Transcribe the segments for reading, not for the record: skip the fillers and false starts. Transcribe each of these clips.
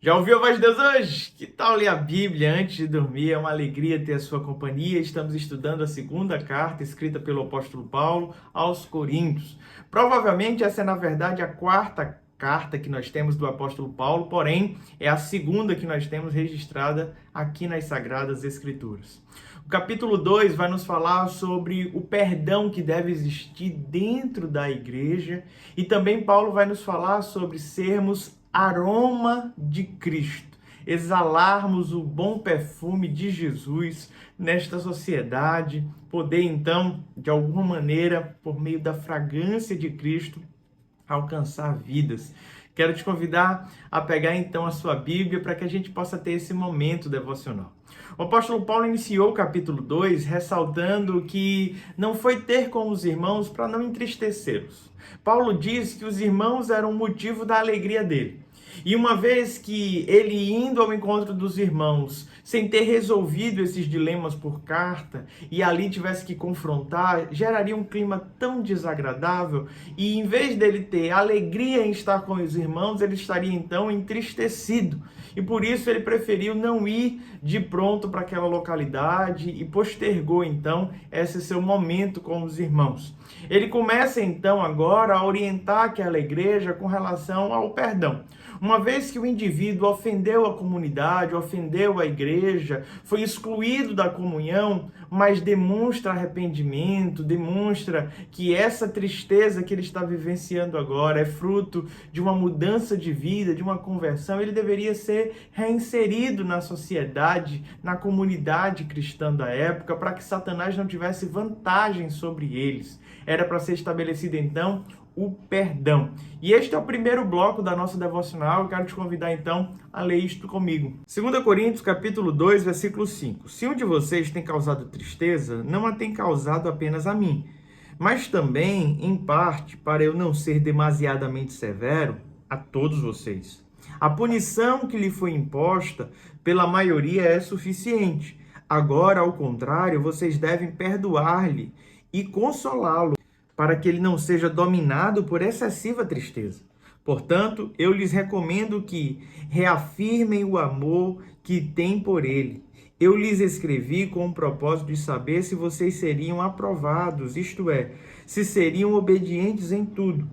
Já ouviu a voz de Deus hoje? Que tal ler a Bíblia antes de dormir? É uma alegria ter a sua companhia. Estamos estudando a segunda carta escrita pelo apóstolo Paulo aos Coríntios. Provavelmente essa é, na verdade, a quarta carta que nós temos do apóstolo Paulo, porém é a segunda que nós temos registrada aqui nas Sagradas Escrituras. O capítulo 2 vai nos falar sobre o perdão que deve existir dentro da igreja e também Paulo vai nos falar sobre sermos aroma de Cristo, exalarmos o bom perfume de Jesus nesta sociedade, poder então, de alguma maneira, por meio da fragrância de Cristo, alcançar vidas. Quero te convidar a pegar então a sua Bíblia para que a gente possa ter esse momento devocional. O apóstolo Paulo iniciou o capítulo 2 ressaltando que não foi ter com os irmãos para não entristecê-los. Paulo diz que os irmãos eram o motivo da alegria dele. E uma vez que ele indo ao encontro dos irmãos, sem ter resolvido esses dilemas por carta, e ali tivesse que confrontar, geraria um clima tão desagradável, e em vez dele ter alegria em estar com os irmãos, ele estaria então entristecido. E por isso ele preferiu não ir de pronto para aquela localidade e postergou então esse seu momento com os irmãos. Ele começa então agora a orientar aquela igreja com relação ao perdão. Uma vez que o indivíduo ofendeu a comunidade, ofendeu a igreja, foi excluído da comunhão, mas demonstra arrependimento, demonstra que essa tristeza que ele está vivenciando agora é fruto de uma mudança de vida, de uma conversão, ele deveria ser reinserido na sociedade, na comunidade cristã da época, para que Satanás não tivesse vantagem sobre eles. Era para ser estabelecido então o perdão. E este é o primeiro bloco da nossa devocional. Eu quero te convidar então a ler isto comigo. 2 Coríntios capítulo 2, versículo 5. Se um de vocês tem causado tristeza, não a tem causado apenas a mim, mas também, em parte, para eu não ser demasiadamente severo, a todos vocês. A punição que lhe foi imposta pela maioria é suficiente. Agora, ao contrário, vocês devem perdoar-lhe e consolá-lo, para que ele não seja dominado por excessiva tristeza. Portanto, eu lhes recomendo que reafirmem o amor que têm por ele. Eu lhes escrevi com o propósito de saber se vocês seriam aprovados, isto é, se seriam obedientes em tudo.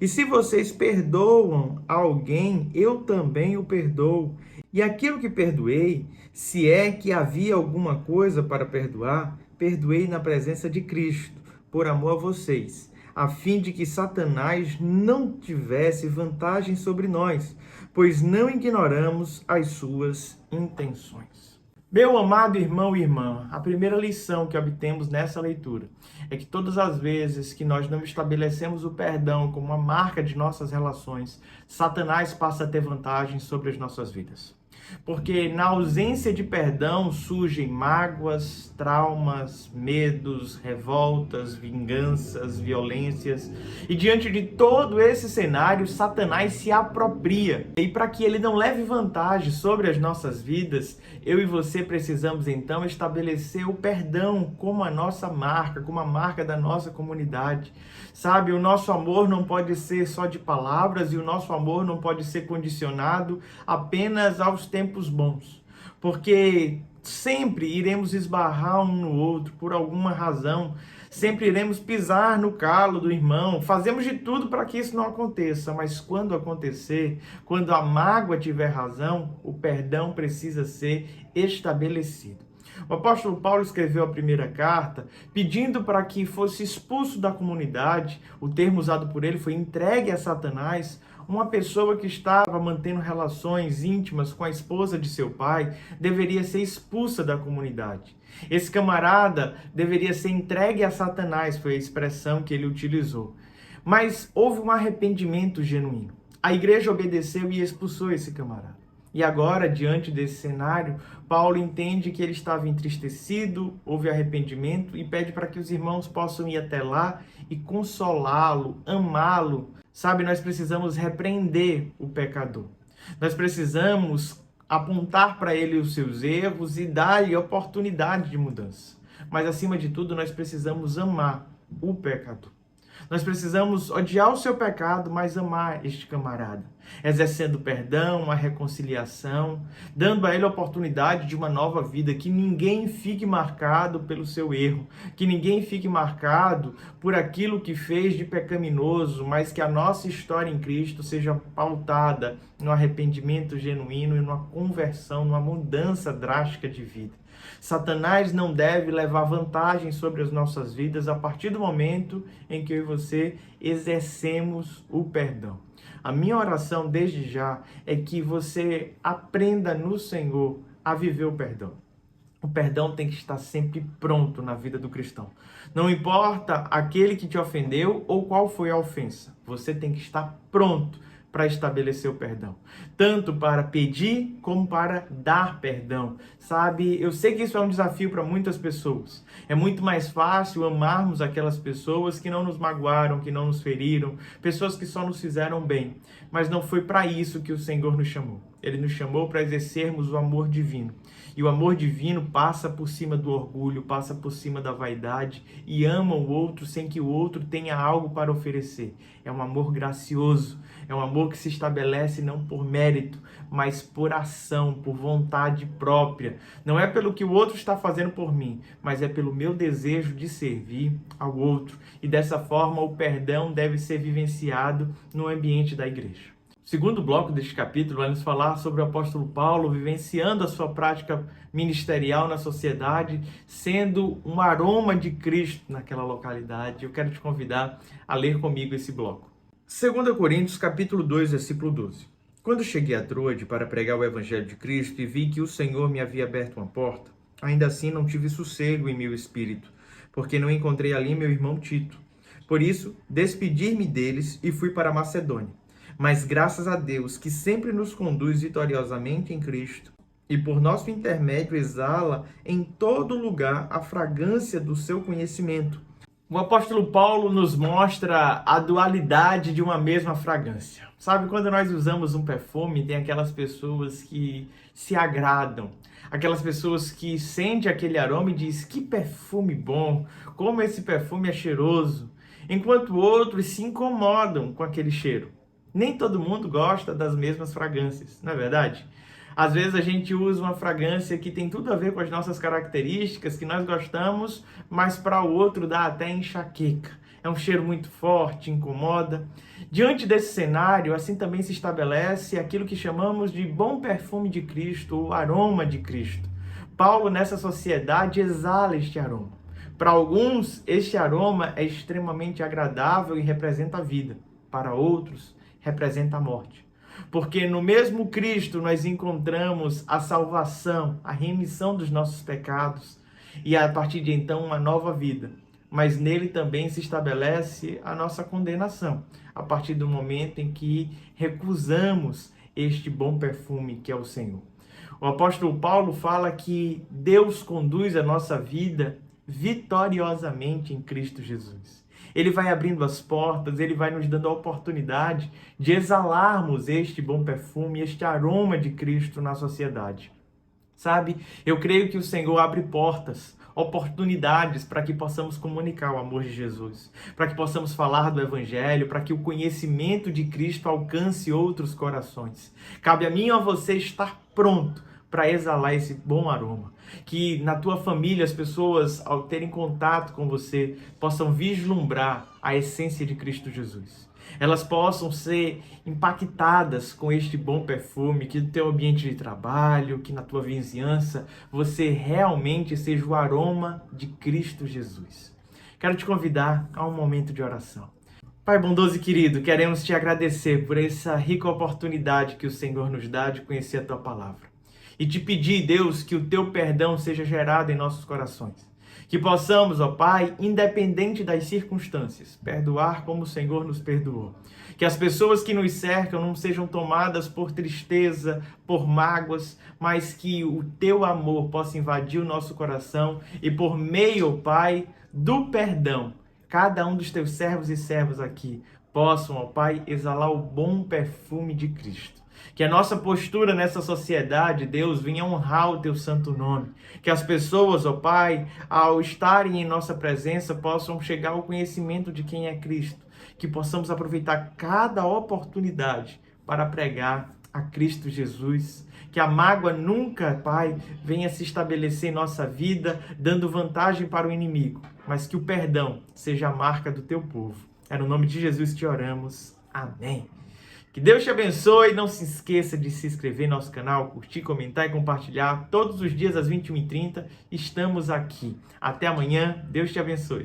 E se vocês perdoam alguém, eu também o perdoo. E aquilo que perdoei, se é que havia alguma coisa para perdoar, perdoei na presença de Cristo, por amor a vocês, a fim de que Satanás não tivesse vantagem sobre nós, pois não ignoramos as suas intenções. Meu amado irmão e irmã, a primeira lição que obtemos nessa leitura é que todas as vezes que nós não estabelecemos o perdão como uma marca de nossas relações, Satanás passa a ter vantagem sobre as nossas vidas. Porque na ausência de perdão surgem mágoas, traumas, medos, revoltas, vinganças, violências. E diante de todo esse cenário, Satanás se apropria. E para que ele não leve vantagem sobre as nossas vidas, eu e você precisamos então estabelecer o perdão como a nossa marca, como a marca da nossa comunidade. Sabe, o nosso amor não pode ser só de palavras e o nosso amor não pode ser condicionado apenas aos tempos bons, porque sempre iremos esbarrar um no outro por alguma razão, sempre iremos pisar no calo do irmão, fazemos de tudo para que isso não aconteça, mas quando acontecer, quando a mágoa tiver razão, o perdão precisa ser estabelecido. O apóstolo Paulo escreveu a primeira carta pedindo para que fosse expulso da comunidade, o termo usado por ele foi entregue a Satanás, uma pessoa que estava mantendo relações íntimas com a esposa de seu pai deveria ser expulsa da comunidade. Esse camarada deveria ser entregue a Satanás, foi a expressão que ele utilizou. Mas houve um arrependimento genuíno. A igreja obedeceu e expulsou esse camarada. E agora, diante desse cenário, Paulo entende que ele estava entristecido, houve arrependimento e pede para que os irmãos possam ir até lá e consolá-lo, amá-lo. Sabe, nós precisamos repreender o pecador. Nós precisamos apontar para ele os seus erros e dar-lhe oportunidade de mudança. Mas, acima de tudo, nós precisamos amar o pecador. Nós precisamos odiar o seu pecado, mas amar este camarada. exercendo perdão, a reconciliação, dando a ele a oportunidade de uma nova vida, que ninguém fique marcado pelo seu erro, que ninguém fique marcado por aquilo que fez de pecaminoso, mas que a nossa história em Cristo seja pautada no arrependimento genuíno e numa conversão, numa mudança drástica de vida. Satanás não deve levar vantagem sobre as nossas vidas a partir do momento em que eu e você exercemos o perdão. A minha oração desde já é que você aprenda no Senhor a viver o perdão. O perdão tem que estar sempre pronto na vida do cristão. Não importa aquele que te ofendeu ou qual foi a ofensa, você tem que estar pronto para estabelecer o perdão, tanto para pedir como para dar perdão, sabe? Eu sei que isso é um desafio para muitas pessoas. É muito mais fácil amarmos aquelas pessoas que não nos magoaram, que não nos feriram, pessoas que só nos fizeram bem, mas não foi para isso que o Senhor nos chamou. Ele nos chamou para exercermos o amor divino. E o amor divino passa por cima do orgulho, passa por cima da vaidade e ama o outro sem que o outro tenha algo para oferecer. É um amor gracioso, é um amor que se estabelece não por mérito, mas por ação, por vontade própria. Não é pelo que o outro está fazendo por mim, mas é pelo meu desejo de servir ao outro. E dessa forma o perdão deve ser vivenciado no ambiente da igreja. O segundo bloco deste capítulo vai nos falar sobre o apóstolo Paulo vivenciando a sua prática ministerial na sociedade, sendo um aroma de Cristo naquela localidade. Eu quero te convidar a ler comigo esse bloco. 2 Coríntios, capítulo 2, versículo 12. Quando cheguei a Troade para pregar o evangelho de Cristo e vi que o Senhor me havia aberto uma porta, ainda assim não tive sossego em meu espírito, porque não encontrei ali meu irmão Tito. Por isso, despedi-me deles e fui para a Macedônia. Mas graças a Deus, que sempre nos conduz vitoriosamente em Cristo, e por nosso intermédio exala em todo lugar a fragrância do seu conhecimento. O apóstolo Paulo nos mostra a dualidade de uma mesma fragrância. Sabe, quando nós usamos um perfume, tem aquelas pessoas que se agradam, aquelas pessoas que sentem aquele aroma e dizem: que perfume bom, como esse perfume é cheiroso, enquanto outros se incomodam com aquele cheiro. Nem todo mundo gosta das mesmas fragrâncias, não é verdade? Às vezes a gente usa uma fragrância que tem tudo a ver com as nossas características, que nós gostamos, mas para o outro dá até enxaqueca. É um cheiro muito forte, incomoda. Diante desse cenário, assim também se estabelece aquilo que chamamos de bom perfume de Cristo, o aroma de Cristo. Paulo, nessa sociedade, exala este aroma. Para alguns, este aroma é extremamente agradável e representa a vida. Para outros, representa a morte. Porque no mesmo Cristo nós encontramos a salvação, a remissão dos nossos pecados e a partir de então uma nova vida. Mas nele também se estabelece a nossa condenação, a partir do momento em que recusamos este bom perfume que é o Senhor. O apóstolo Paulo fala que Deus conduz a nossa vida vitoriosamente em Cristo Jesus. Ele vai abrindo as portas, ele vai nos dando a oportunidade de exalarmos este bom perfume, este aroma de Cristo na sociedade. Sabe, eu creio que o Senhor abre portas, oportunidades para que possamos comunicar o amor de Jesus, para que possamos falar do Evangelho, para que o conhecimento de Cristo alcance outros corações. Cabe a mim e a você estar pronto para exalar esse bom aroma. Que na tua família as pessoas, ao terem contato com você, possam vislumbrar a essência de Cristo Jesus. Elas possam ser impactadas com este bom perfume, que no teu ambiente de trabalho, que na tua vizinhança, você realmente seja o aroma de Cristo Jesus. Quero te convidar a um momento de oração. Pai bondoso e querido, queremos te agradecer por essa rica oportunidade que o Senhor nos dá de conhecer a tua palavra. E te pedir, Deus, que o teu perdão seja gerado em nossos corações. Que possamos, ó Pai, independente das circunstâncias, perdoar como o Senhor nos perdoou. Que as pessoas que nos cercam não sejam tomadas por tristeza, por mágoas, mas que o teu amor possa invadir o nosso coração e por meio, ó Pai, do perdão, cada um dos teus servos e servas aqui possam, ó Pai, exalar o bom perfume de Cristo. Que a nossa postura nessa sociedade, Deus, venha honrar o teu santo nome. Que as pessoas, ó Pai, ao estarem em nossa presença, possam chegar ao conhecimento de quem é Cristo. Que possamos aproveitar cada oportunidade para pregar a Cristo Jesus. Que a mágoa nunca, Pai, venha se estabelecer em nossa vida, dando vantagem para o inimigo, mas que o perdão seja a marca do teu povo. É no nome de Jesus que te oramos. Amém. Que Deus te abençoe. Não se esqueça de se inscrever no nosso canal, curtir, comentar e compartilhar. Todos os dias às 21h30 estamos aqui. Até amanhã. Deus te abençoe.